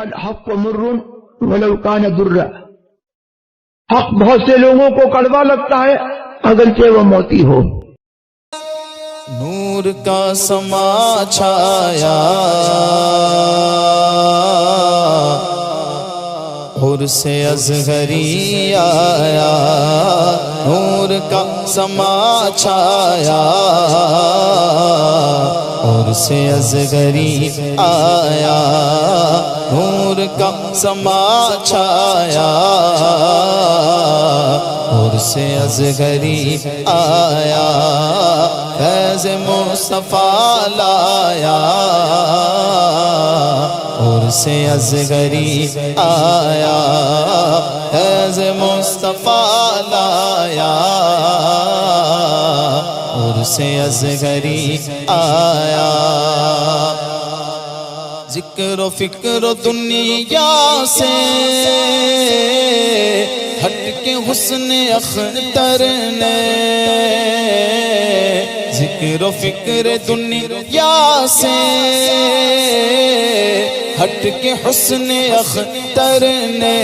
الحق مر ولو كان درا، حق بہت سے لوگوں کو کڑوا لگتا ہے اگرچہ وہ موتی ہو۔ نور کا سما چھایا حر سے اصغری آیا، نور کا سما چھایا حر سے اصغری آیا، نور کا سما چھایا حر سے اصغری آیا، فیض مصطفیٰ لایا حر سے اصغری آیا، فیض مصطفیٰ لایا حر سے اصغری آیا۔ ذکر و فکر و دنیا سے ہٹ کے حسن اختر نے، ذکر و فکر دنیا سے ہٹ کے حسن اختر نے،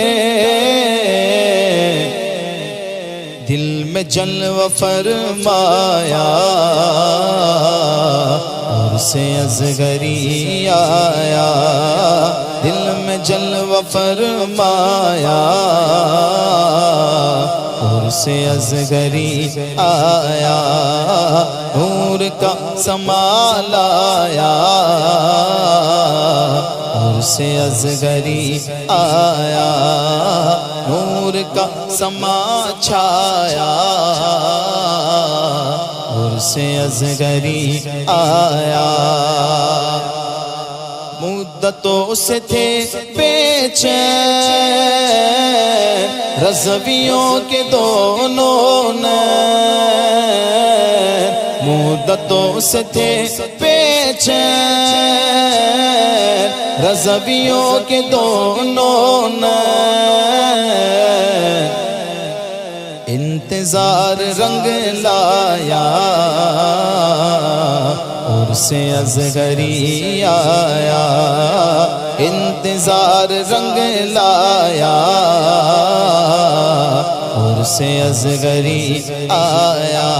دل میں جلوہ فرمایا حر سے اصغری آیا، دل میں جلوہ فرمایا حر سے اصغری آیا، نور کا سما لایا حر سے اصغری آیا، نور کا سما چھایا حر سے اصغری آیا۔ مدتوں سے تھے بے چین رضویوں کے دونوں نین، مدتوں سے تھے بے چین رضویوں کے دونوں نین، انتظار رنگ لایا حر سے اصغری آیا، انتظار رنگ لایا حر سے اصغری آیا،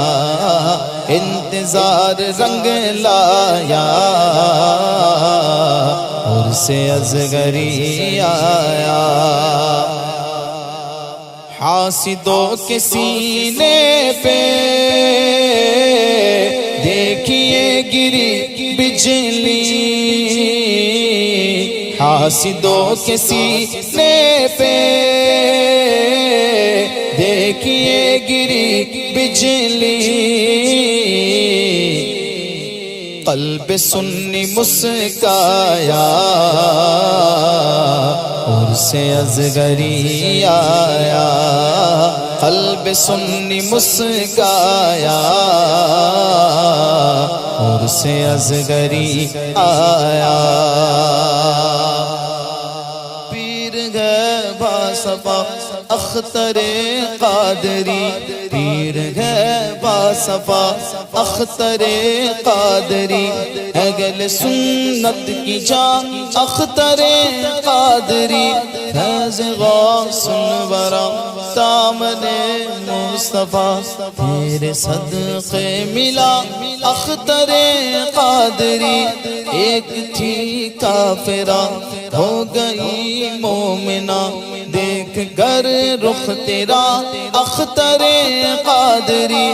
انتظار رنگ لایا حر سے اصغری آیا۔ حاسدوں کے سینے پہ دیکھیے گری بجلی، حاسدوں کے سینے پہ دیکھیے گری بجلی، قلب سنی مسکایا حر سے اصغری آیا، قلب سنی مسکایا حر سے اصغری آیا۔ پیر گئے باصفا اختر قادری، پیر گئے باصفا اختر قادری، اگل سنت کی جان اختر قادری، فیض غوث الورا دامن مصطفیٰ، تیرے صدقے ملا اختر قادری، ایک تھی کافرہ ہو گئی مومنہ، دیکھ گر رخ تیرا اختر قادری،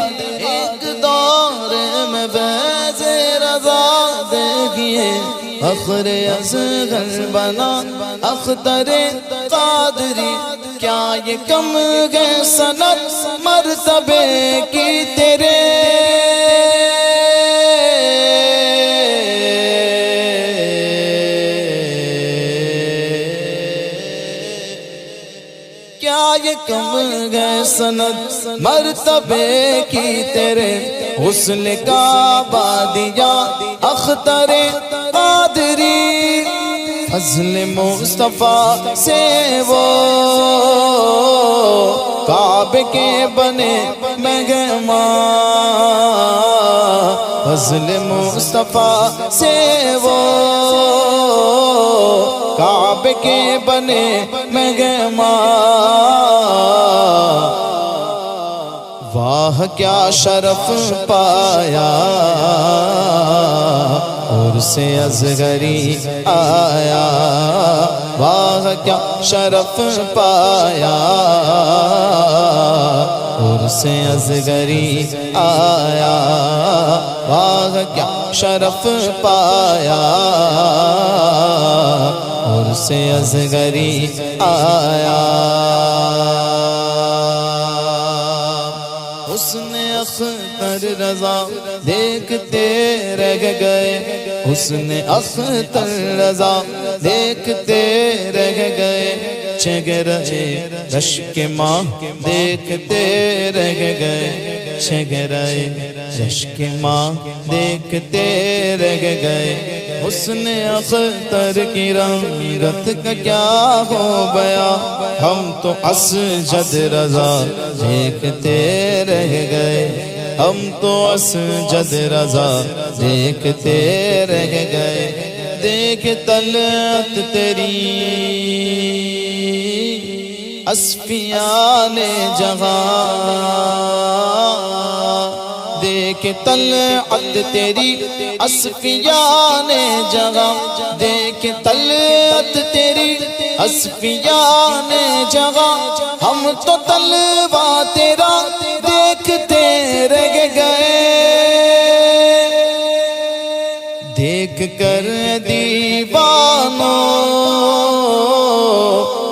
ایک دور میں بیض رضا دیکھئے فخر اصغر بنا اختر قادری، کیا یہ کم گئے سنت مرتبے کی تیرے، کیا یہ کم گئے سنت مرتبے کی تیرے، حسن کا بادیا اختر قادری، فضل مصطفیٰ سے وہ کعبے کے بنے مہمان، فضل مصطفیٰ سے وہ کعبے کے بنے مہمان، واہ کیا شرف پایا اور سے اصغری آیا، واہ کیا شرف پایا اور سے اصغری آیا، واہ کیا شرف پایا اور سے اصغری آیا۔ حسن اختر رضا دیکھتے رہ گئے، حسن اختر رضا دیکھتے رہ گئے، چہرے رشک ماہ دیکھتے رہ گئے، چہرے رشک ماہ دیکھتے رہ گئے۔ حسن اختر کی رنگت کا کیا ہو گیا، ہم تو اسجد رضا دیکھتے رہ گئے، ہم تو اسجد رضا دیکھتے رہ گئے۔ دیکھ طلعت تیری اصفیاء نے جہاں، دیکھ طلعت تیری اصفیاء نے جہاں، دیکھ طلعت تیری اصفیاء نے جہاں، ہم تو طلبہ تیرا دیکھتے رہ گئے۔ دیکھ کر دیوانوں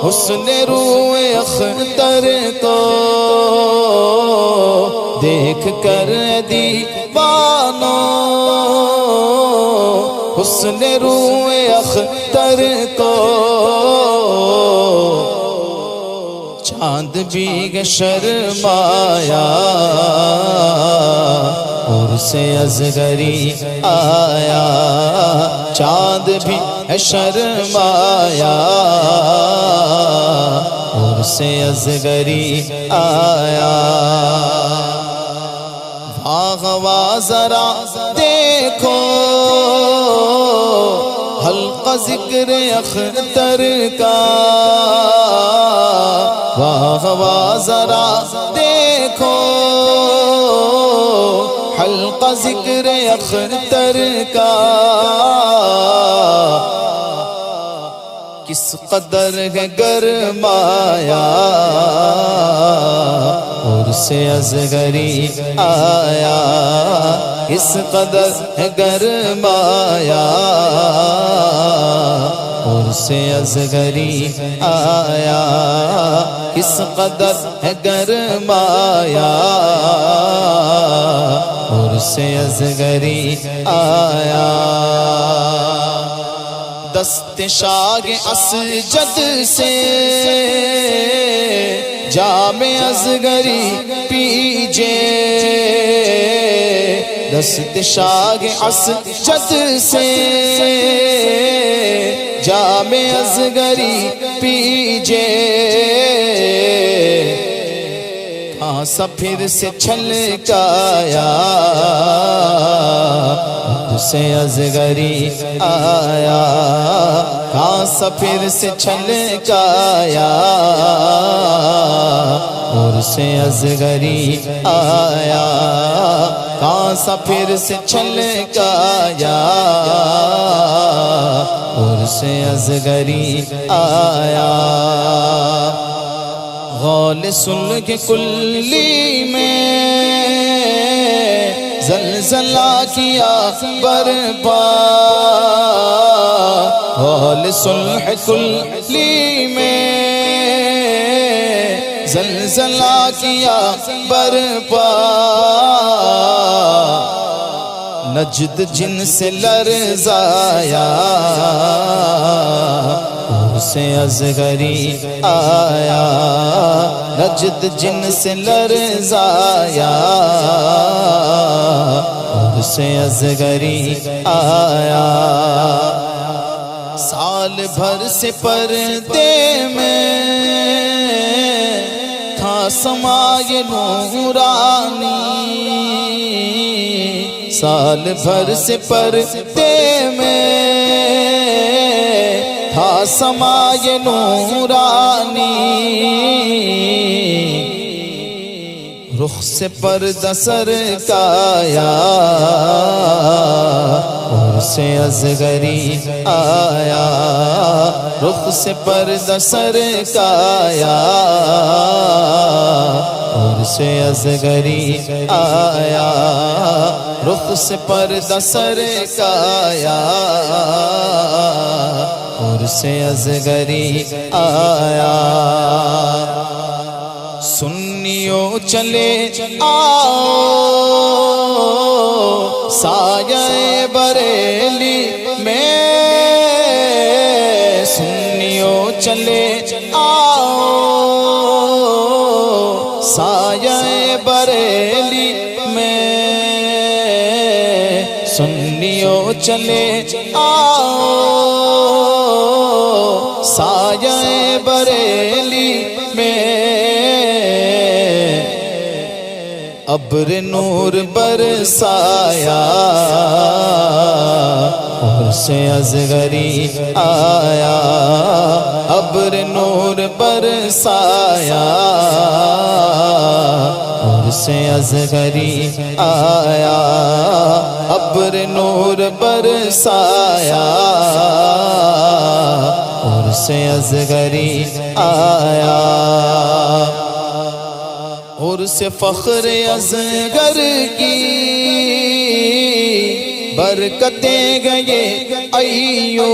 حسن روئے اختر کو، دیکھ کر دیوانوں حسن روئے اختر کو، چاند بھی شرمایا اور سے اصغری آیا، چاند بھی شرمایا اور سے اصغری آیا۔ واہ ذرا دیکھو حلقہ ذکر اختر کا، واہ ذرا دیکھو حلقہ ذکر اختر کا، کس قدر ہے گرمایا اور سے اصغری آیا، کس قدر ہے گرمایا اور سے اصغری آیا، کس قدر ہے گرمایا اور سے اصغری آیا۔ دست شاہ اسجد سے جام اصغری پیجے، دست شاہ اسجد سے جام اصغری پیجے، کھانسا پھر سے چھلکایا سے اصغری آیا، کھانسا پھر سے چھلکایا اور سے اصغری آیا، کھانسا پھر سے چھلکایا اور سے اصغری آیا۔ غول صلح کلی میں زلزلہ کیا برپا، غول صلح کلی میں زلزلہ کیا برپا، نجد جن سے لرزایا سے اصغری آیا، نجد جن سے لرزایا سے اصغری آیا۔ سال بھر سے پردے میں تھا سمائے نورانی، سال بھر سے پردے میں تھا سمائے نورانی رخ سے پردہ سرکایا اور سے اصغری آیا رخ سے پردہ سرکایا اور سے اصغری آیا رخ سے پردہ سرکایا اور سے اصغری آیا سنیوں چلے آؤ سایہ بریلی میں سنیوں چلے آؤ سایہ بریلی میں سنیوں چلے آؤ سایہ بریلی میں ابر نور برسایا اور سے اصغری آیا ابر نور برسایا اور سے اصغری آیا ابر نور برسایا اور سے اصغری آیا اور سے فخر اصغر کی برکتیں گئے ایوب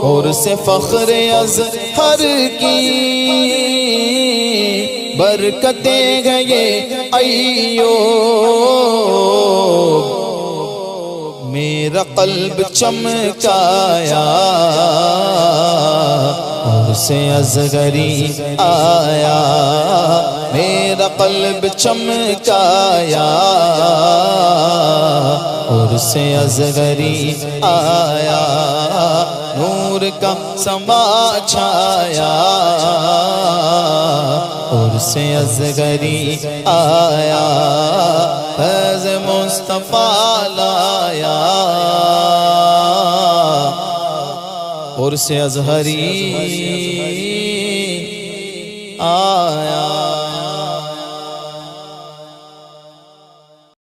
اور سے فخر اصغر کی برکتیں گئے ایوب میرا قلب چمکایا اور سے اصغری آیا میرا قلب چمکایا اور سے اصغری آیا نور کا سما چھایا اور سے اصغری آیا فیض مصطفیٰ لایا اور سے اصغری آیا